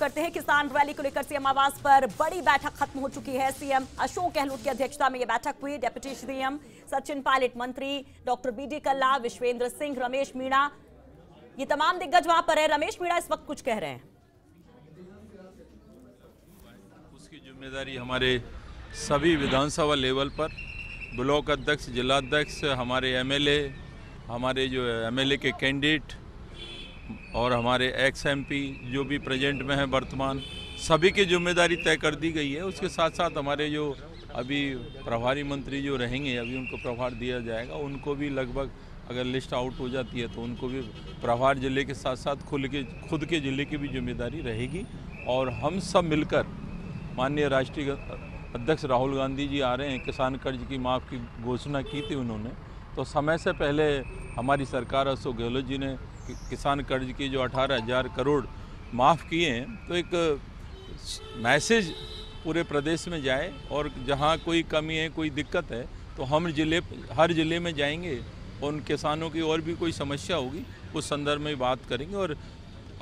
करते हैं किसान रैली को लेकर सीएम आवास पर बड़ी बैठक खत्म हो चुकी है। सीएम अशोक गहलोत की अध्यक्षता में यह बैठक हुई। डिप्टी सीएम सचिन पायलट, मंत्री डॉक्टर बीडी कल्ला, विश्वेंद्र सिंह, रमेश मीणा, ये तमाम दिग्गज वहां पर है। रमेश मीणा इस वक्त कुछ कह रहे हैं। उसकी जिम्मेदारी हमारे सभी विधानसभा लेवल पर ब्लॉक अध्यक्ष, जिला अध्यक्ष, हमारे एमएलए, हमारे जो एमएलए के कैंडिडेट और हमारे एक्स एमपी जो भी प्रेजेंट में है वर्तमान, सभी की जिम्मेदारी तय कर दी गई है। उसके साथ साथ हमारे जो अभी प्रभारी मंत्री जो रहेंगे, अभी उनको प्रभार दिया जाएगा, उनको भी लगभग अगर लिस्ट आउट हो जाती है तो उनको भी प्रभार जिले के साथ साथ खुद के जिले की भी जिम्मेदारी रहेगी। और हम सब मिलकर माननीय राष्ट्रीय अध्यक्ष राहुल गांधी जी आ रहे हैं। किसान कर्ज की माफ़ की घोषणा की थी उन्होंने, तो समय से पहले हमारी सरकार अशोक गहलोत जी ने किसान कर्ज की जो 18,000 करोड़ माफ़ किए हैं, तो एक मैसेज पूरे प्रदेश में जाए और जहां कोई कमी है, कोई दिक्कत है, तो हम हर ज़िले में जाएंगे। उन किसानों की और भी कोई समस्या होगी उस संदर्भ में बात करेंगे और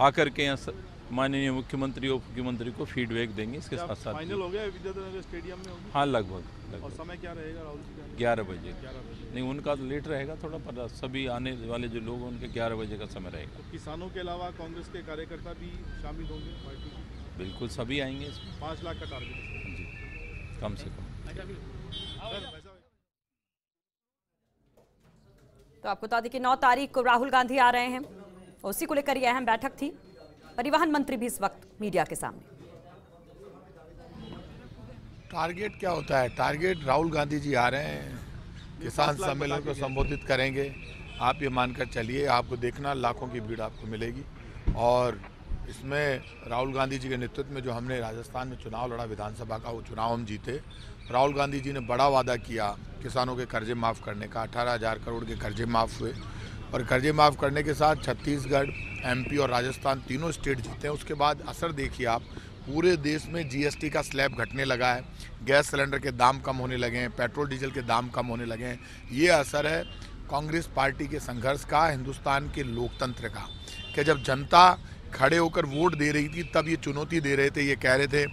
आकर के यहाँ माननीय मुख्यमंत्री और मुख्यमंत्री को फीडबैक देंगे। इसके साथ साथ फाइनल हो गया विद्याधर स्टेडियम में होगी? हाँ, लगभग। और समय क्या रहेगा राहुल जी का? 11 बजे। नहीं, उनका तो लेट रहेगा थोड़ा, पर सभी आने वाले जो लोग उनके 11 बजे का समय रहेगा। तो किसानों के अलावा कांग्रेस के कार्यकर्ता भी शामिल होंगे पार्टी की? बिल्कुल, सभी आएंगे इसमें। 5 लाख का टारगेट है जी, कम से कम। तो आपको बता दें कि 9 तारीख को राहुल गांधी आ रहे हैं, उसी को लेकर यह अहम बैठक थी। परिवहन मंत्री भी इस वक्त मीडिया के सामने। टारगेट क्या होता है? टारगेट राहुल गांधी जी आ रहे हैं, किसान सम्मेलन को संबोधित करेंगे। आप ये मानकर चलिए, आपको देखना लाखों की भीड़ आपको मिलेगी। और इसमें राहुल गांधी जी के नेतृत्व में जो हमने राजस्थान में चुनाव लड़ा विधानसभा का, वो चुनाव हम जीते। राहुल गांधी जी ने बड़ा वादा किया किसानों के कर्जे माफ़ करने का। 18,000 करोड़ के कर्जे माफ़ हुए और कर्जे माफ़ करने के साथ छत्तीसगढ़, एमपी और राजस्थान तीनों स्टेट जीते हैं। उसके बाद असर देखिए आप, पूरे देश में जीएसटी का स्लैब घटने लगा है, गैस सिलेंडर के दाम कम होने लगे हैं, पेट्रोल डीजल के दाम कम होने लगे हैं। ये असर है कांग्रेस पार्टी के संघर्ष का, हिंदुस्तान के लोकतंत्र का, कि जब जनता खड़े होकर वोट दे रही थी तब ये चुनौती दे रहे थे, ये कह रहे थे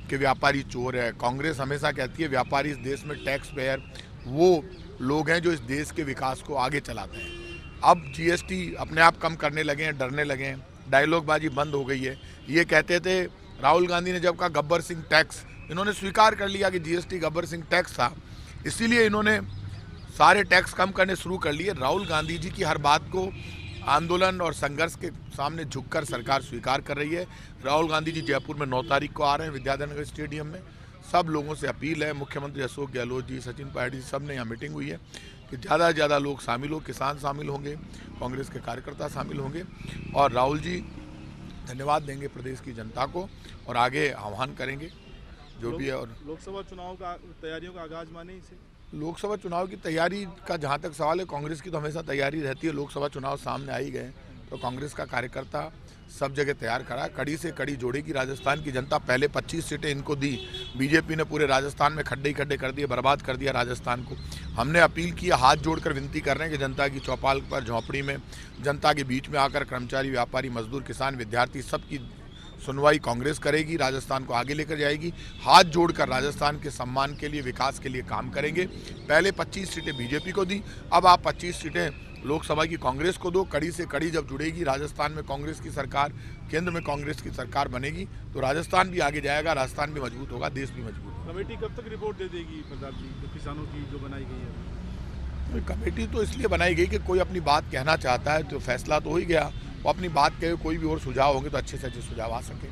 कि व्यापारी चोर है। कांग्रेस हमेशा कहती है व्यापारी इस देश में टैक्स पेयर वो लोग हैं जो इस देश के विकास को आगे चलाते हैं। अब जीएसटी अपने आप कम करने लगे हैं, डरने लगे हैं, डायलॉगबाजी बंद हो गई है। ये कहते थे, राहुल गांधी ने जब कहा गब्बर सिंह टैक्स, इन्होंने स्वीकार कर लिया कि जीएसटी गब्बर सिंह टैक्स था, इसीलिए इन्होंने सारे टैक्स कम करने शुरू कर लिए। राहुल गांधी जी की हर बात को आंदोलन और संघर्ष के सामने झुककर सरकार स्वीकार कर रही है। राहुल गांधी जी जयपुर में 9 तारीख को आ रहे हैं विद्याधर स्टेडियम में। सब लोगों से अपील है, मुख्यमंत्री अशोक गहलोत जी, सचिन पायलट जी, सब ने यहाँ मीटिंग हुई है कि ज़्यादा से ज़्यादा लोग शामिल हो, किसान शामिल होंगे, कांग्रेस के कार्यकर्ता शामिल होंगे और राहुल जी धन्यवाद देंगे प्रदेश की जनता को और आगे आह्वान करेंगे जो भी है। और लोकसभा चुनाव का तैयारियों का आगाज माने इसे? लोकसभा चुनाव की तैयारी का जहाँ तक सवाल है, कांग्रेस की तो हमेशा तैयारी रहती है। लोकसभा चुनाव सामने आ ही गए तो कांग्रेस का कार्यकर्ता सब जगह तैयार करा, कड़ी से कड़ी जोड़ेगी। राजस्थान की जनता पहले 25 सीटें इनको दी, बीजेपी ने पूरे राजस्थान में खड्डे ही खड्डे कर दिए, बर्बाद कर दिया राजस्थान को। हमने अपील की, हाथ जोड़कर विनती कर रहे हैं कि जनता की चौपाल पर, झोंपड़ी में, जनता के बीच में आकर कर्मचारी, व्यापारी, मजदूर, किसान, विद्यार्थी सबकी सुनवाई कांग्रेस करेगी, राजस्थान को आगे लेकर जाएगी। हाथ जोड़कर राजस्थान के सम्मान के लिए, विकास के लिए काम करेंगे। पहले 25 सीटें बीजेपी को दी, अब आप 25 सीटें लोकसभा की कांग्रेस को दो। कड़ी से कड़ी जब जुड़ेगी, राजस्थान में कांग्रेस की सरकार, केंद्र में कांग्रेस की सरकार बनेगी तो राजस्थान भी आगे जाएगा, राजस्थान भी मजबूत होगा, देश भी मजबूत होगा। कमेटी कब तक रिपोर्ट दे देगी प्रताप जी, जो किसानों की जो बनाई गई है? कमेटी तो इसलिए बनाई गई कि कोई अपनी बात कहना चाहता है तो फैसला तो हो ही गया, वो अपनी बात कहे, कोई भी और सुझाव होंगे तो अच्छे से अच्छे सुझाव आ सके।